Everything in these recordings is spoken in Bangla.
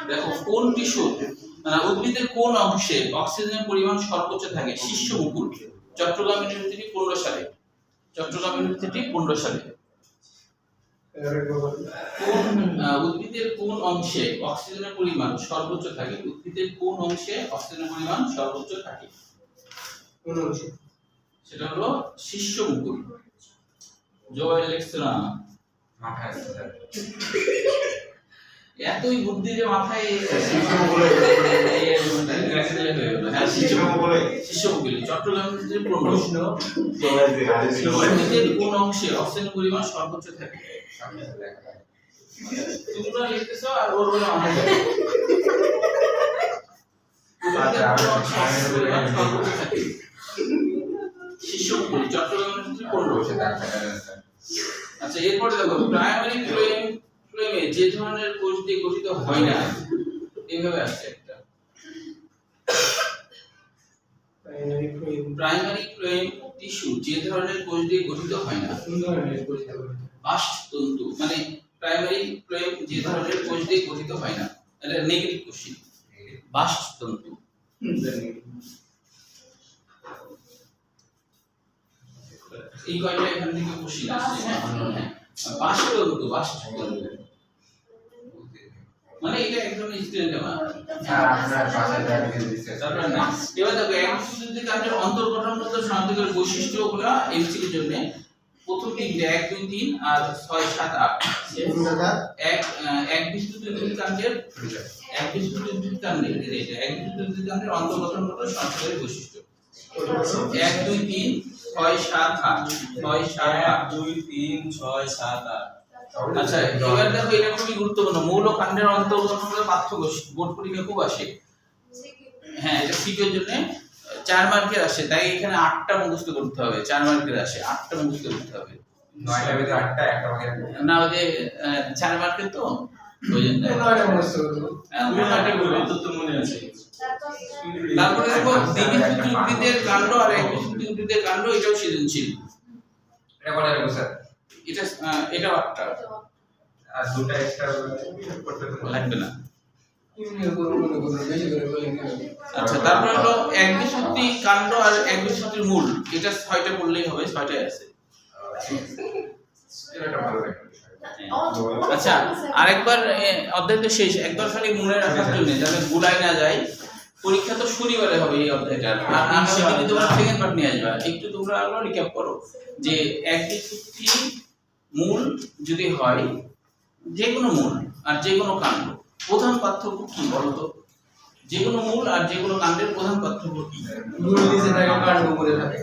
দেখো কোন টিস্যু উদ্ভিদের কোন অংশে অক্সিজেনের পরিমাণ সর্বোচ্চ থাকে? শীর্ষ মুকুল, চট্টগ্রাম ইউনিভার্সিটি 15 সালে। চট্টগ্রাম ইউনিভার্সিটি 15 সালে। কোন উদ্ভিদের কোন অংশে অক্সিজেনের পরিমাণ সর্বোচ্চ থাকে? উদ্ভিদের কোন অংশে অক্সিজেনের পরিমাণ সর্বোচ্চ থাকে? কোন অংশে? সেটা হলো শীর্ষ মুকুল। জয় লেক্সরা মাথায় আছে স্যার। এতই বুদ্ধি যে মাথায় শীর্ষ মুকুল। চট্টগ্রাম ইউনিভার্সিটি 15। উদ্ভিদের কোন অংশে অক্সিজেনের পরিমাণ সর্বোচ্চ থাকে? তোমরা লিখতেছো আর ওর বলে মাথায় যাবে। শীর্ষ মুকুল, চট্টগ্রাম ইউনিভার্সিটি 15। আচ্ছা, এরপরে দেখো প্রাইমারি ফ্লোয়েমে যে ধরনের কোষ দিয়ে গঠিত হয় না, এইভাবে আসছে একটা। প্রাইমারি ফ্লোয়েম টিস্যু যে ধরনের কোষ দিয়ে গঠিত হয় না, কোন ধরনের কোষ? বাস্টতন্তু। মানে প্রাইমারি ফ্লোয়েম যে ধরনের কোষ দিয়ে গঠিত হয় না, এটা নেগেটিভ কোশ্চেন। বাস্টতন্তু। এই কয়টা এখান থেকে কোশ্চেন আসছে। হ্যাঁ, বাস্টতন্তু। মানে এটা একদম স্টুডেন্ট না। স্যার আপনার পাশে দাঁড়িয়ে দিচ্ছে। তারপর না, এবার দেখো একবিংশতি কাণ্ডের অন্তর্গঠনগত শনাক্তকরণ বৈশিষ্ট্যগুলো এমসিকিউর জন্য প্রথম তিনটে 1 2 3 আর 6 7 8। একবিংশতি কাণ্ডের অন্তর্গঠনগত শনাক্তকরণ বৈশিষ্ট্য 1 2 3 6 7 8 6 7 8 2 3 6 7 8। আচ্ছা, এবার দেখো এটা খুবই গুরুত্বপূর্ণ। মৌল কাণ্ডের অন্তর্গঠনগত পার্থক্য বোর্ড পরীক্ষা খুব আসে। হ্যাঁ, এটা সিকিউর জন্য 4 মার্কের আসে, তাই এখানে 8টা মুখস্থ করতে হবে। 4 মার্কের আসে, 8টা মুখস্থ করতে হবে। 9টার ভিতরে 8টা, একটা বাকি না, ওই যে 4 মার্কের তো ওই জন্য 9টা মুখস্থ করতে হবে। ওই মার্কে বলে তো মনে আছে। তারপরে দেখো দ্বিবীজপত্রী উদ্ভিদের কাণ্ড আর একবীজপত্রী উদ্ভিদের কাণ্ড, এটাও সৃজনশীল। এটা কটা রাখবো স্যার? এটা 8টা আর দুটো এক্সট্রা করতে লাগবে না। বেশি করে বলেন কেন? আচ্ছা, তারপরে হলো একবীজপত্রী কাণ্ড আর একবীজপত্রী মূল, এটা 6টা পড়লেই হবে। 6টাই আছে। এটা ভালো একটা বিষয়। আচ্ছা, আরেকবার অধ্যায় তো শেষ, একবার খালি মনে রাখার জন্য যাতে ভুলাই না যায়। পরীক্ষা তো শনিবারে হবে এই অধ্যায়টা, আর আগামী দিনে তোমরা সেকেন্ড পার্ট নিয়ে আসবা। একটু তোমরা আরো রিক্যাপ করো যে একবীজপত্রী মূল যদি হয়, যে কোনো মূল আর যে কোনো কাণ্ড, প্রধান পার্থক্য কি বলো তো? যে কোনো মূল আর যে কোনো কাণ্ডের প্রধান পার্থক্য কি? মূল নিচে থাকে, কাণ্ড উপরে থাকে।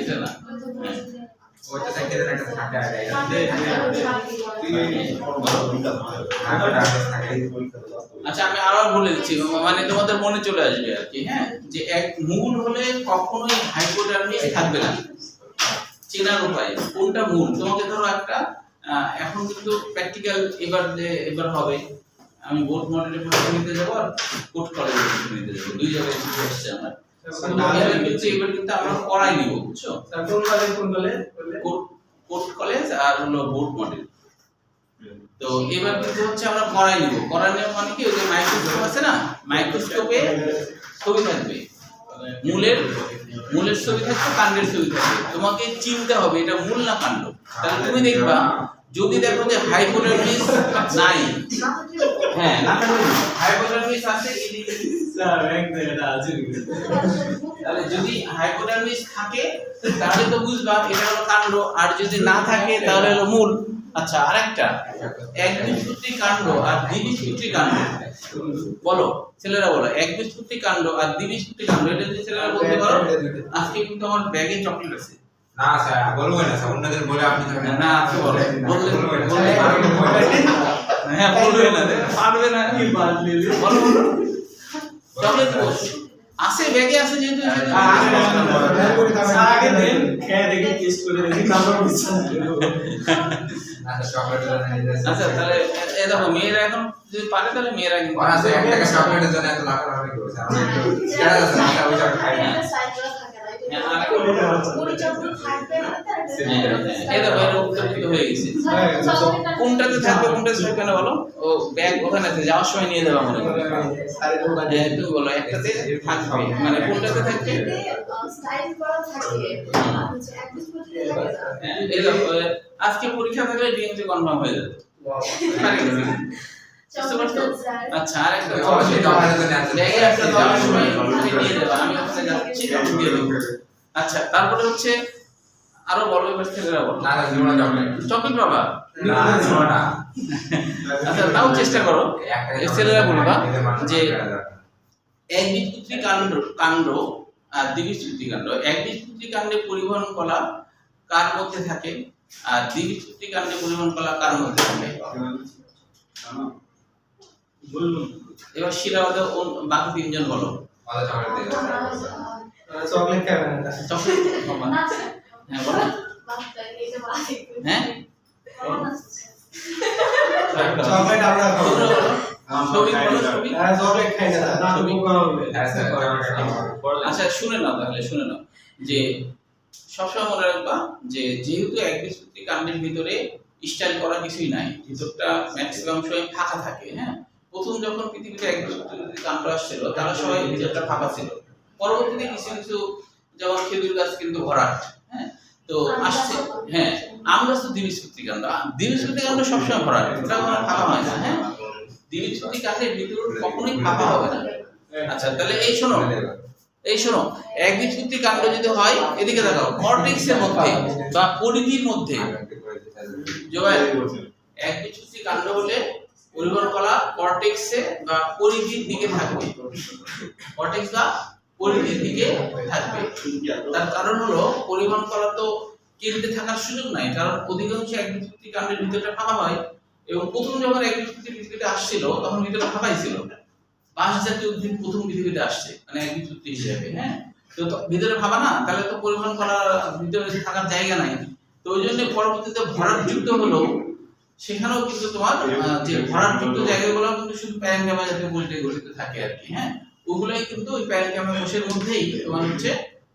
এটা না, ওইটা থেকে একটা থাকে আর এটা আচ্ছা আমি আরো বলে দিচ্ছি, মানে তোমাদের মনে চলে আসবে আর কি। হ্যাঁ, যে এক মূল হলে কখনোই হাইপোডার্মিস থাকবে না। চেনার উপায় কোনটা মূল, তোমাকে ধরো একটা এখন কিন্তু প্র্যাকটিক্যাল এবার হবে। আমি বোর্ড মডেলে পরীক্ষা নিতে যাবো আর কোর্ট কলেজে পরীক্ষা নিতে যাবো, দুই জায়গায় ছুটি আসছে আমার। এবার কিন্তু আমরা করাই নিব, বুঝছো? কোন বলে কোর্ট কলেজ আর হলো বোর্ড মডেল। তো এবার কিন্তু হচ্ছে আমরা করাই নিব। করাই নেওয়া মানে কি, ওই যে মাইক্রোস্কোপ আছে না, মাইক্রোস্কোপে ছবি থাকবে, মূলের ছবি থাকবে, কাণ্ডের ছবি থাকবে। তোমাকে চিনতে হবে এটা মূল না কাণ্ড। তাহলে তুমি দেখবা যদি দেখো যে হাইপোডার্মিস নাই, হ্যাঁ না হাইপোডার্মিস আছে, স্যার একদম এটা আছে। তাহলে যদি হাইপোডার্মিস থাকে তাহলে তো বুঝবা এটা হলো কাণ্ড, আর যদি না থাকে তাহলে হলো মূল। আচ্ছা, আরেকটা একবীজপত্রী কাণ্ড আর দ্বিবীজপত্রী কাণ্ড বলো, ছেলেরা বলো। একবীজপত্রী কাণ্ড আর দ্বিবীজপত্রী কাণ্ড, এটা যদি ছেলেরা বলতে পারো। আজকে কিন্তু আমার ব্যাগে চকলেট আছে। না স্যার বলবো না স্যার, অন্যদের বলে আপনি না আছে, বলো বললে হ্যাঁ বলবে না, পারবে না কি পারলে বলো বলো। চকলেট বস আছে ব্যাগে আছে, যেহেতু আগে দেন খেয়ে দেখি, টেস্ট করে দেখি, তারপর বিশ্বাস করব। আচ্ছা চকলেট নিয়ে যাচ্ছে। আচ্ছা, তাহলে এই দেখো মেয়েরা এখন যদি পারে তাহলে মেয়েরা কিন্তু ওরা একটা চকলেটের জন্য এত লাফালাফি করছে। আমরা একটু এটা আছে না, ওই চকলেট খাই না। হ্যাঁ আরেকটা বলো। এই দেখো এর উত্তর কিন্তু হয়ে গেছে। কোনটাতে থাকবে কোনটাতে থাকবে না বলো? ও ব্যাগ ওখানে আছে, যাওয়ার সময় নিয়ে যাবা মনে করো। হ্যাঁ তুমি বলো একটাতে থাকবে মানে কোনটাতে থাকবে? হ্যাঁ এই দেখো আজকে পরীক্ষা থাকলে ডিএমসি কনফার্ম হয়ে যাবে। বুঝতে পারছো? আচ্ছা আরেকটা ব্যাগে একটা যাওয়ার সময় নিয়ে যাবা, আমি ওখানে যাচ্ছি তখন দিয়ে দেবো। আচ্ছা তারপরে হচ্ছে আরো বলো, এবার ছেলেরা বলো। না জীবন চকলেট চকলেট বাবা, না জীবনটা আচ্ছা তাও চেষ্টা করো। এই ছেলেরা বলবা যে এক একবীজপত্রী কাণ্ড আর দ্বিবীজপত্রী কাণ্ড। একবীজপত্রী কাণ্ডে পরিবহন কলা কার মধ্যে থাকে আর দ্বিবীজপত্রী কাণ্ডে পরিবহন কলা কার মধ্যে থাকে? এবার শিরাবাদে বাকি তিনজন বলো। ভালো চকলেট দিয়ে চকলেট খাবে না। চকলেট বাবা। হ্যাঁ বলো। হ্যাঁ চকলেট আমরা খাবো। তোমরা বলো। ছবি বলো, ছবি। চকলেট খাই না। হ্যাঁ স্যার আচ্ছা শুনে নাও, তাহলে শুনে নাও যে সবসময় মনে রাখবা যে যেহেতু একবীজপত্রী কাণ্ডের ভিতরে স্টাইল করা কিছুই নাই, ভিতরটা ম্যাক্সিমাম সময় ফাঁকা থাকে। হ্যাঁ প্রথম যখন পৃথিবীতে একবীজপত্রী কাণ্ড আসছিল তারা সবাই ভিতরটা ফাঁকা ছিল। পরবর্তীতে কিছু কিছু যেমন খেজুর গাছ কিন্তু ভরাট, হ্যাঁ তো আসছে। হ্যাঁ আম গাছ তো দ্বিবীজপত্রী কাণ্ড, দ্বিবীজপত্রী কাণ্ড সবসময় ভরাট, ওটা কোনো ফাঁকা হয় না। হ্যাঁ দ্বিবীজপত্রী কাণ্ডের ভিতর কখনোই ফাঁকা হবে না। আচ্ছা তাহলে এই শোনো, এই শোনো একবীজপত্রী কাণ্ড যদি হয় এদিকে দেখাও, কর্টেক্সের মধ্যে বা পরিধির মধ্যে জবাই একবীজপত্রী কাণ্ড হলে পরিবহন কলা কর্টেক্সে বা পরিধির দিকে থাকবে, কর্টেক্স বা পরিধির দিকে থাকবে। তার কারণ হলো পরিবহন কলা তো কেন্দ্রে থাকার সুযোগ নাই, কারণ অধিকাংশ একবীজপত্রী কাণ্ডের ভিতরটা ফাঁকা হয় এবং প্রথম যখন একবীজপত্রী পৃথিবীতে আসছিল তখন ভিতরে ফাঁকাই ছিল। ৫ জাতীয় উদ্ভিদ প্রথম পৃথিবীতে আসছে মানে একবীজপত্রী হিসেবে। হ্যাঁ তো ভিতরে ভাবা না, তাহলে তো পরিবহন করার ভিতরে থাকার জায়গা নাই। তো ওই জন্য পরবর্তীতে ভরাটযুক্ত হলো, সেখানেও কিন্তু তোমার যে ভরাটযুক্ত জায়গাগুলো কিন্তু শুধু প্যারেনকাইমা জাতীয় কোষ দিয়ে গঠিত থাকে আর কি। হ্যাঁ ওগুলাই কিন্তু ওই প্যারেনকাইমা কোষের মধ্যেই তোমার হচ্ছে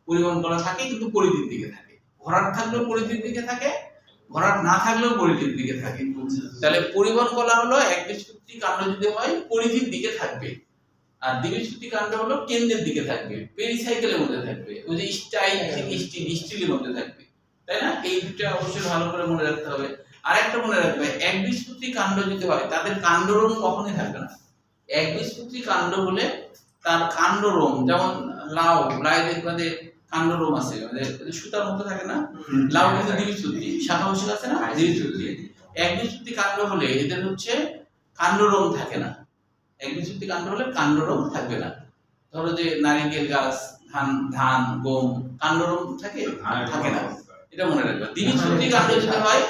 পরিবহন করা থাকে, কিন্তু পরিধির দিকে থাকে। ভরাট থাকলেও পরিধির দিকে থাকে, ভরাট না থাকলেও পরিধির দিকে থাকে। তাহলে পরিবহন কলা হলো একবীজপত্রী কাণ্ড যদি হয় পরিধির দিকে থাকবে, আর দ্বিবীজপত্রী কাণ্ড হলো কেন্দ্রের দিকে থাকবে, পেরিসাইকেলের মধ্যে থাকবে, ওই যে স্টাইল থেকে স্টিলের মধ্যে থাকবে, তাই না? এই দুটো অবশ্যই ভালো করে মনে রাখতে হবে। আরেকটা মনে রাখবে, একবীজপত্রী কাণ্ড যদি হয় তাদের কাণ্ডরোম কখনোই থাকবে না। একবীজপত্রী কাণ্ড হলে তার কাণ্ডরোম, যেমন লাউ, লাই দেখবে কাণ্ডরোম আছে, সুতার মতো থাকে না, লাউ কিন্তু দ্বিবীজপত্রী, শাখা প্রশাখা আছে না, দ্বিবীজপত্রী। একবীজপত্রী কাণ্ড হলে এদের হচ্ছে কাণ্ডরোম থাকে না। একবীজপত্রী কাণ্ড হলে কাণ্ডরোম থাকবে না। ধরো যে নারকেল গাছ, ধান, গম, কাণ্ডরোম থাকে থাকে না, এটা মনে রাখবে। দ্বিবীজপত্রী কাণ্ড যদি হয়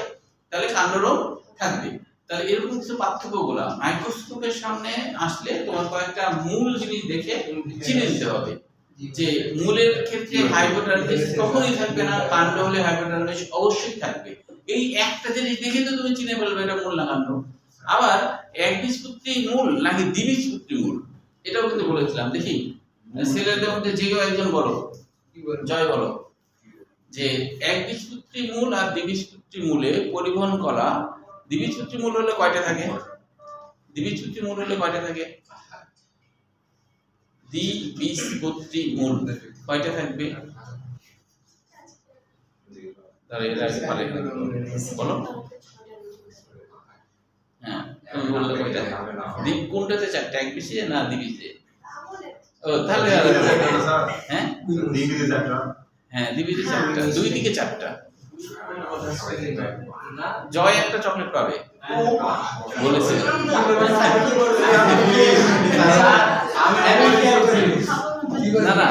তাহলে কাণ্ডরোম থাকবে। তাহলে এরকম কিছু পার্থক্যগুলো মাইক্রোস্কোপের সামনে আসলে তোমার কয়েকটা মূল জিনিস দেখে চিনে নিতে হবে। যে মূলের ক্ষেত্রে হাইপোটার্মিস কখনোই থাকবে না, কাণ্ড হলে হাইপোটার্মিস অবশ্যই থাকবে। এই একটা জিনিস দেখে তো তুমি চিনে ফেলবে এটা মূল না কাণ্ড। আবার একবীজপত্রী মূল নাকি দ্বিবীজপত্রী মূল এটাও কিন্তু বলেছিলাম। দেখি ছেলেদের মধ্যে যে কেউ একজন বলো, জয় বলো যে একবীজপত্রী মূল আর দ্বিবীজপত্রী মূলে পরিবহন কলা, দ্বিবীজপত্রী মূল হলে কয়টা থাকে? দ্বিবীজপত্রী মূল হলে কয়টা থাকে? দ্বিবীজপত্রী মূল কয়টা থাকবে? তাহলে এটা পারে বলো। হ্যাঁ তুমি বললে কয়টা? দ্বীপ কোনটাতে চারটা, একবীজে না দ্বিবীজে? ও তাহলে হ্যাঁ হ্যাঁ দ্বিবীজে চারটা, দুই দিকে চারটা। জয় একটা চকলেট পাবে বলেছে। না না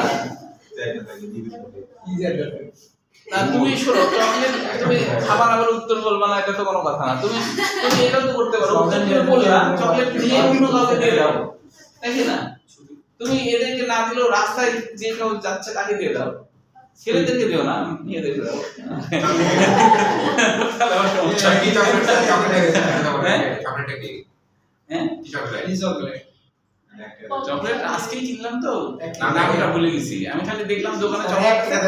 না তুমি শোনো, চকলেট তুমি খাবার আবার উত্তর বলবা না, এটা তো কোনো কথা না। তুমি তুমি এটাও তো করতে পারো, উত্তর তুমি বললা চকলেট নিয়ে অন্য কাউকে দিয়ে দাও, তাই না? তুমি এদেরকে না দিলেও রাস্তায় যে কেউ যাচ্ছে তাকে দিয়ে দাও, ছেলেদেরকে দিও না, মেয়েদেরকে দাও। কি চকলেট চকলেট হ্যাঁ চকলেটটা কি? হ্যাঁ কি চকলেট? চকলেট চকলেট আজকেই কিনলাম তো না, না, নামটা ভুলে গেছি, আমি খালি দেখলাম দোকানে চকলেট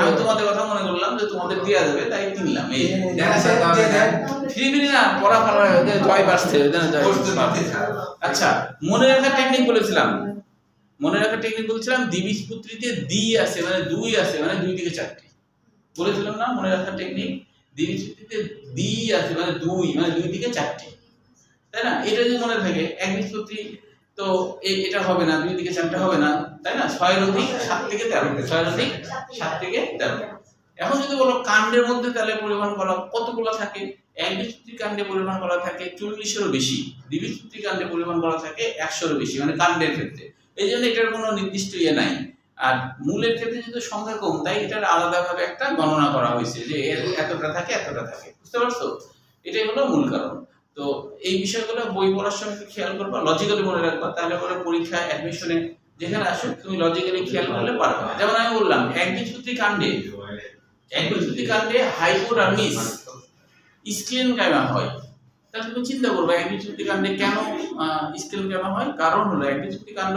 আমি তোমাদের কথা মনে করলাম যে তোমাদের দেওয়া যাবে তাই কিনলাম। এই ফ্রি ফ্রি না পড়া পড়া জয় বাসছে আচ্ছা মনে রাখার টেকনিক বলেছিলাম, মনে রাখার টেকনিক বলছিলাম দ্বিবীজপত্রীতে দ্বি আছে মানে দুই আছে মানে দুই থেকে চারটি বলেছিলাম না মনে রাখার টেকনিক। দ্বিবীজপত্রীতে দ্বি আছে মানে দুই থেকে চারটি, তাই না? এটা যদি মনে থাকে একবীজপত্রী তো এটা হবে না, দুই থেকে চারটা হবে না, তাই না? 6 অধিক 7 থেকে 13, 6 অধিক 7 থেকে 13। এখন যদি বলো কাণ্ডের মধ্যে তাহলে পরিমাণ করা কতগুলো থাকে? একবীজপত্রী কাণ্ডে পরিমাণ করা থাকে 40-এরও বেশি, দ্বিবীজপত্রী কাণ্ডে পরিমাণ করা থাকে 100-এরও বেশি, মানে কাণ্ডের ক্ষেত্রে। এই জন্য এটার কোনো নির্দিষ্ট ইয়ে নাই। আর মূলের ক্ষেত্রে যেহেতু সংখ্যা কম তাই এটার আলাদাভাবে একটা গণনা করা হয়েছে যে এর এতটা থাকে এতটা থাকে, বুঝতে পারছো? এটাই হলো মূল কারণ। তো এই বিষয়গুলো বই পড়ার সময় একটু খেয়াল করবা, লজিক্যালি মনে রাখবা, তাহলে পরে পরীক্ষা অ্যাডমিশনে যেখানে আসো তুমি লজিক্যালি খেয়াল করলে পারবে। যেমন আমি বললাম একবীজপত্রী কাণ্ডে হাইপোডার্মিস স্ক্লেনকাইমা হয়, তাহলে তুমি চিন্তা করবে একবীজপত্রী কাণ্ডে কেন স্ক্লেনকাইমা হয়? কারণ হলো একবীজপত্রী কাণ্ড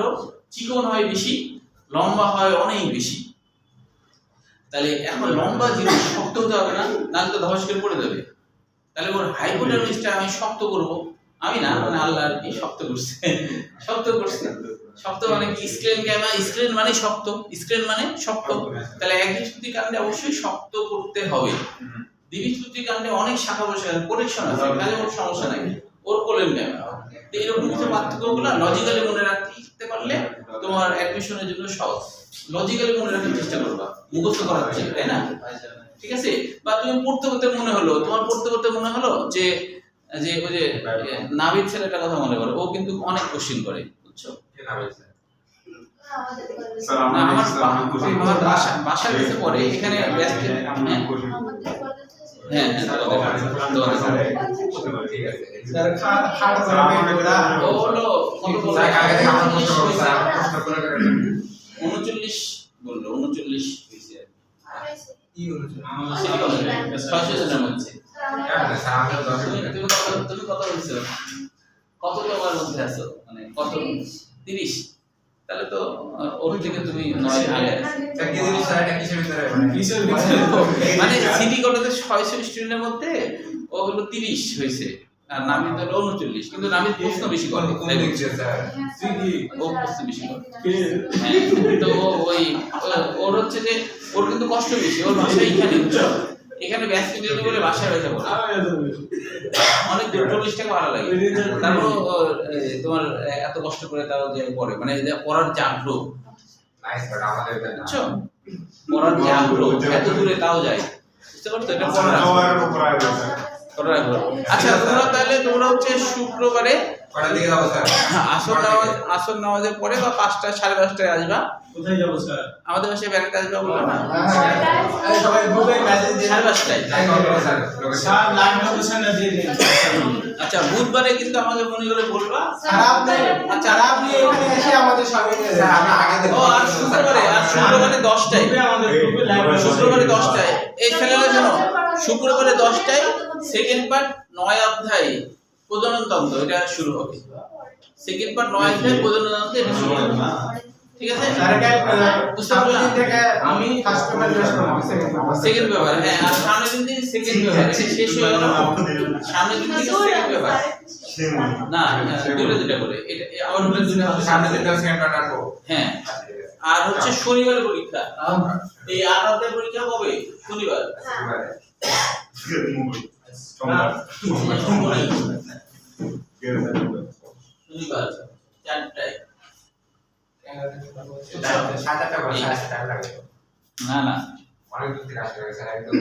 চিকন হয় বেশি, লম্বা হয় অনেক বেশি। তাহলে এখন লম্বা জিনিস শক্ত হতে হবে না, নাহলে তো ধস করে পড়ে যাবে। তাহলে ওর হাইপোডার্মিসটা আমি শক্ত করব, আমি না মানে আল্লাহ আর কি শক্ত করছে শক্ত মানে কি? স্ক্লেনকাইমা, স্ক্লেন মানে শক্ত, স্ক্লেন মানে শক্ত। তাহলে একবীজপত্রী কাণ্ডে অবশ্যই শক্ত করতে হবে। দ্বিবীজপত্রী কাণ্ডে অনেক শাখা প্রশাখা কোরেকশন আছে, কাজে ওর সমস্যা নাই, ওর কোলেনকাইমা। তো এরকম কিছু পার্থক্যগুলো লজিক্যালি মনে রাখতে পারলে তোমার অ্যাডমিশনের জন্য সহজ। লজিক্যালি মনে রাখার চেষ্টা করবা, মুখস্থ করার চেয়ে, তাই না? ঠিক আছে? বা তুমি পড়তে পড়তে মনে হলো যে যে ওই যে নাবিদ ছেলেটার কথা মনে করো, ও কিন্তু অনেক কোশ্চেন করে, বুঝছো? না আমার বাসার কাছে পড়ে, এখানে ব্যস্ত। হ্যাঁ ও হলো 39 বললো, 39 হয়েছে তুমি কত বলছো? কত তোমার মধ্যে আছো মানে কত? 30। তাহলে তো ওর থেকে তুমি 9 আগে মানে সিটি কলেজে 600 স্টুডেন্টের মধ্যে ও হলো 30 হয়েছে, আর নামিদ হলো 39। কিন্তু নামিদ প্রশ্ন বেশি করে, ও প্রশ্ন বেশি করে। হ্যাঁ তো ওই ওর হচ্ছে যে ওর কিন্তু কষ্ট বেশি, ওর ভাষা এখানে ব্যাস কিন্তু বলে ভাষা হয়ে যাবে অনেক 40 টাকা ভাড়া লাগে। তারপর তোমার এত কষ্ট করে তাও যে পড়ে, মানে পড়ার যে আগ্রহ, বুঝছো? পড়ার যে আগ্রহ এত দূরে তাও যায়, বুঝতে পারছো? এটা পড়ার আগ্রহ। আচ্ছা তোমরা হচ্ছে শুক্রবারে আসর নামাজের পরে বা 5টা 5:30টায় আসবা। কোথায় যাব স্যার? আমাদের বাসায় বেড়াতে আসবা, বলবো না? সবাই গ্রুপে মেসেজ দিয়ে 5:30টায়। স্যার লাইভ লোকেশনটা দিয়ে দিন। আচ্ছা বুধবারে কিন্তু আমাকে মনে করে বলবা। আচ্ছা আপনি এখানে এসে আমাদের সঙ্গে ও আর শুক্রবারে 10টায়, আমাদের গ্রুপে লাইভ শুক্রবারে 10টায় এই ছেলেরা শোনো, শুক্রবারে 10টায় সেকেন্ড পার্ট 9 অধ্যায় প্রজননতন্ত্র এটা শুরু হবে। সেকেন্ড পার্ট 9 অধ্যায় প্রজননতন্ত্র এটা শুরু হবে, ঠিক আছে? বুঝতে পারলাম? আমি ফার্স্ট পেপার শেষ করব, সেকেন্ড পেপার। হ্যাঁ আর সামনের দিন থেকে সেকেন্ড পেপার এটা শেষ হয়ে গেল। সামনের দিন থেকে সেকেন্ড পেপার না দুটো করে এটা আবার হলো দুটো হবে সামনের দিন থেকে সেকেন্ড পেপার করব। হ্যাঁ আর হচ্ছে শনিবার পরীক্ষা, এই 8 অধ্যায় পরীক্ষা কবে? শনিবার। শনিবার 4টায়। না অনেক দূর থেকে আসতে হবে স্যার, একদম